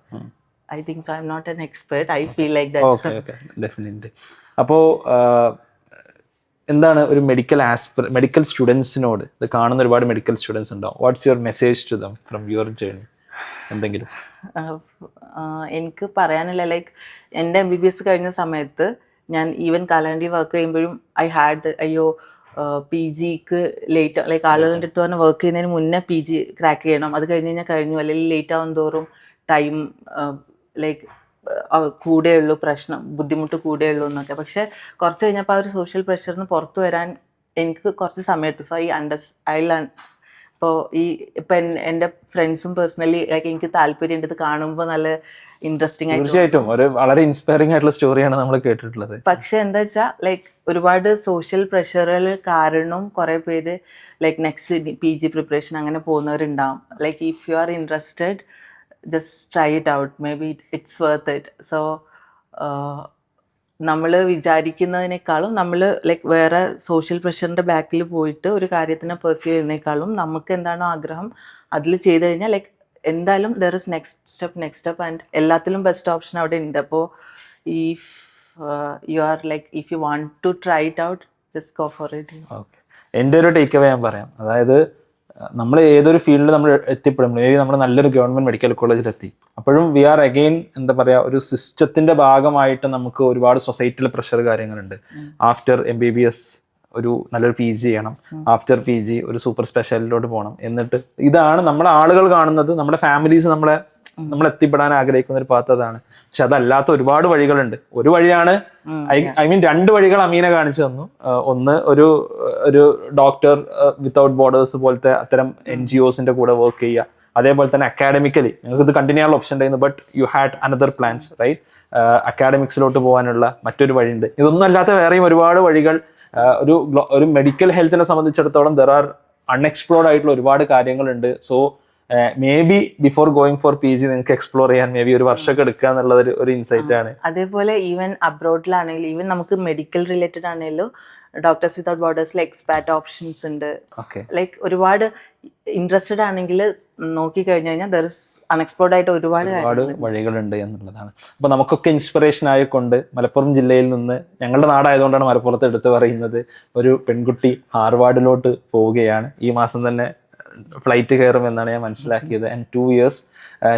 I think so. I'm not an expert, I feel like that. Definitely. അപ്പോൾ എന്താണ് ഒരു മെഡിക്കൽ സ്റ്റുഡൻസിനോട്, ഇത് കാണുന്ന ഒരുപാട് മെഡിക്കൽ സ്റ്റുഡൻസ് ഉണ്ടാവും, what's your message to them from your journey? എന്തെങ്കിലും എനിക്ക് പറയാനില്ല. ലൈക്ക് എൻ്റെ MBBS കഴിഞ്ഞ സമയത്ത് ഞാൻ ഈവൻ കാലാണ്ടി വർക്ക് ചെയ്യുമ്പോഴും ഐ ഹാഡ് അയ്യോ PGക്ക് ലേറ്റ്, ലൈക്ക് ആളുകളുടെ അടുത്ത് പറഞ്ഞാൽ വർക്ക് ചെയ്യുന്നതിന് മുന്നേ PG ക്രാക്ക് ചെയ്യണം, അത് കഴിഞ്ഞ് കഴിഞ്ഞാൽ കഴിഞ്ഞു, അല്ലെങ്കിൽ ലേറ്റ് ആവും തോറും ടൈം ലൈക്ക് കൂടെയുള്ളൂ, പ്രശ്നം ബുദ്ധിമുട്ട് കൂടെയുള്ളൂ എന്നൊക്കെ. പക്ഷെ കുറച്ച് കഴിഞ്ഞപ്പോൾ ആ ഒരു സോഷ്യൽ പ്രഷറിന് പുറത്തു വരാൻ എനിക്ക് കുറച്ച് സമയം എടുത്തു. സോ ഇപ്പോൾ എൻ്റെ ഫ്രണ്ട്സും പേഴ്സണലി ലൈക്ക് എനിക്ക് താല്പര്യമുണ്ട്, ഇത് കാണുമ്പോൾ നല്ല ഇൻട്രസ്റ്റിംഗ് ആയിട്ട്. തീർച്ചയായിട്ടും ഒരു വളരെ ഇൻസ്പയറിംഗ് ആയിട്ടുള്ള സ്റ്റോറിയാണ് നമ്മൾ കേട്ടിട്ടുള്ളത്. പക്ഷെ എന്താ വെച്ചാൽ ലൈക്ക് ഒരുപാട് സോഷ്യൽ പ്രഷറുകൾ കാരണം കുറെ പേര് ലൈക്ക് നെക്സ്റ്റ് PG പ്രിപ്പറേഷൻ അങ്ങനെ പോകുന്നവരുണ്ടാവും. Like if you are interested just try it out, maybe it's worth it. So നമ്മൾ വിചാരിക്കുന്നതിനേക്കാളും നമ്മൾ ലൈക്ക് വേറെ സോഷ്യൽ പ്രഷറിൻ്റെ ബാക്കിൽ പോയിട്ട് ഒരു കാര്യത്തിനെ പെർസ്യൂ ചെയ്യുന്നതിനേക്കാളും നമുക്ക് എന്താണോ ആഗ്രഹം അതിൽ ചെയ്ത് കഴിഞ്ഞാൽ ലൈക്ക് എന്തായാലും there is next step and എല്ലാത്തിലും ബെസ്റ്റ് ഓപ്ഷൻ അവിടെ ഉണ്ട്. അപ്പോൾ if you are like if you want to try it out just go for it. Okay, എൻ്റെ ഒരു ടേക്ക് അവേ ഞാൻ പറയാം. അതായത് നമ്മൾ ഏതൊരു ഫീൽഡിൽ നമ്മൾ എത്തിപ്പെടും, നമ്മൾ നല്ലൊരു ഗവൺമെൻറ് മെഡിക്കൽ കോളേജിലെത്തി, അപ്പോഴും വി ആർ അഗെയിൻ എന്താ പറയുക, ഒരു സിസ്റ്റത്തിൻ്റെ ഭാഗമായിട്ട് നമുക്ക് ഒരുപാട് സൊസൈറ്റിയിൽ പ്രഷർ കാര്യങ്ങളുണ്ട്. ആഫ്റ്റർ MBBS ഒരു നല്ലൊരു PG ചെയ്യണം, ആഫ്റ്റർ PG ഒരു സൂപ്പർ സ്പെഷ്യാലിറ്റിയിലോട്ട് പോകണം. എന്നിട്ട് ഇതാണ് നമ്മുടെ ആളുകൾ കാണുന്നത്, നമ്മുടെ ഫാമിലീസ് നമ്മൾ എത്തിപ്പെടാൻ ആഗ്രഹിക്കുന്ന ഒരു പാത്ത് അതാണ്. പക്ഷെ അതല്ലാത്ത ഒരുപാട് വഴികളുണ്ട്. ഒരു വഴിയാണ് ഐ മീൻ 2 വഴികൾ അമീന കാണിച്ചു തന്നു. ഒന്ന് ഒരു ഡോക്ടർ വിത്തൗട്ട് ബോർഡേഴ്സ് പോലത്തെ അത്തരം NGOസിന്റെ കൂടെ വർക്ക് ചെയ്യുക. അതേപോലെ തന്നെ അക്കാഡമിക്കലി നിങ്ങൾക്ക് ഇത് കണ്ടിന്യൂ ചെയ്യാനുള്ള ഓപ്ഷൻ ഉണ്ടായിരുന്നു, but you had another plans, right? അക്കാഡമിക്സിലോട്ട് പോകാനുള്ള മറ്റൊരു വഴിയുണ്ട്. ഇതൊന്നും അല്ലാത്ത വേറെയും ഒരുപാട് വഴികൾ ഒരു മെഡിക്കൽ ഹെൽത്തിനെ സംബന്ധിച്ചിടത്തോളം ദർ ആർ അൺഎക്സ്പ്ലോർഡ് ആയിട്ടുള്ള ഒരുപാട് കാര്യങ്ങളുണ്ട്. So may be before going for PG നിങ്ങൾക്ക് എക്സ്പ്ലോർ ചെയ്യാൻ മേ ബി ഒരു വർഷമൊക്കെ എടുക്കുക എന്നുള്ളത് ഒരു ഇൻസൈറ്റ് ആണ്. അതേപോലെ ഈവൻ അബ്രോഡിലാണെങ്കിലും ഈവൻ നമുക്ക് മെഡിക്കൽ റിലേറ്റഡ് ആണെങ്കിലും ഡോക്ടേഴ്സ് വിതൗട്ട് ബോർഡേഴ്സിൽ എക്സ്പാറ്റ് ഓപ്ഷൻസ് ഉണ്ട്. ഓക്കെ. ലൈക്ക് ഒരുപാട് ഇൻട്രസ്റ്റഡ് ആണെങ്കിൽ നോക്കി കഴിഞ്ഞു കഴിഞ്ഞാൽ ദർ ഇസ് അൺഎക്സ്പ്ലോർഡ് ആയിട്ട് ഒരുപാട് വഴികളുണ്ട് എന്നുള്ളതാണ്. അപ്പൊ നമുക്കൊക്കെ ഇൻസ്പിറേഷൻ ആയിക്കൊണ്ട് മലപ്പുറം ജില്ലയിൽ നിന്ന്, ഞങ്ങളുടെ നാടായതുകൊണ്ടാണ് മലപ്പുറത്ത് എടുത്ത് പറയുന്നത്, ഒരു പെൺകുട്ടി ഹാർവാർഡിലോട്ട് പോവുകയാണ്. ഈ മാസം തന്നെ ഫ്ലൈറ്റ് കയറും എന്നാണ് ഞാൻ മനസ്സിലാക്കിയത്. And 2 years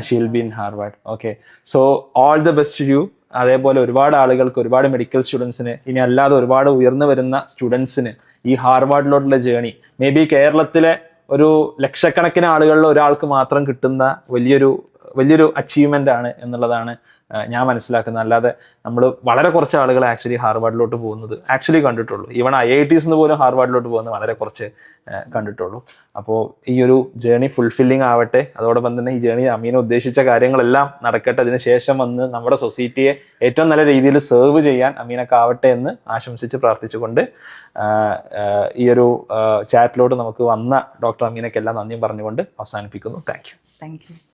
she'll be in Harvard. Okay, so all the best U. അതേപോലെ ഒരുപാട് ആളുകൾക്ക്, ഒരുപാട് മെഡിക്കൽ സ്റ്റുഡൻസിന്, ഇനി അല്ലാതെ ഒരുപാട് ഉയർന്നു വരുന്ന സ്റ്റുഡൻസിന് ഈ ഹാർവാർഡിലോട്ടുള്ള ജേണി മേ ബി കേരളത്തിലെ ഒരു ലക്ഷക്കണക്കിന് ആളുകളിൽ ഒരാൾക്ക് മാത്രം കിട്ടുന്ന വലിയൊരു അച്ചീവ്മെന്റ് ആണ് എന്നുള്ളതാണ് ഞാൻ മനസ്സിലാക്കുന്നത്. അല്ലാതെ നമ്മൾ വളരെ കുറച്ച് ആളുകൾ ആക്ച്വലി ഹാർവാർഡിലോട്ട് പോകുന്നത് കണ്ടിട്ടുള്ളൂ. ഈവൺ IITs പോലും ഹാർവാർഡിലോട്ട് പോകുന്നത് വളരെ കുറച്ച് കണ്ടിട്ടുള്ളൂ. അപ്പോൾ ഈ ഒരു ജേണി ഫുൾഫില്ലിംഗ് ആവട്ടെ. അതോടൊപ്പം തന്നെ ഈ ജേണി അമീന ഉദ്ദേശിച്ച കാര്യങ്ങളെല്ലാം നടക്കട്ടെ. അതിനുശേഷം വന്ന് നമ്മുടെ സൊസൈറ്റിയെ ഏറ്റവും നല്ല രീതിയിൽ സെർവ് ചെയ്യാൻ അമീനക്കാവട്ടെ എന്ന് ആശംസിച്ച് പ്രാർത്ഥിച്ചുകൊണ്ട് ഈ ഒരു ചാറ്റിലോട്ട് നമുക്ക് വന്ന ഡോക്ടർ അമീനക്കെല്ലാം നന്ദിയും പറഞ്ഞുകൊണ്ട് അവസാനിപ്പിക്കുന്നു. Thank you.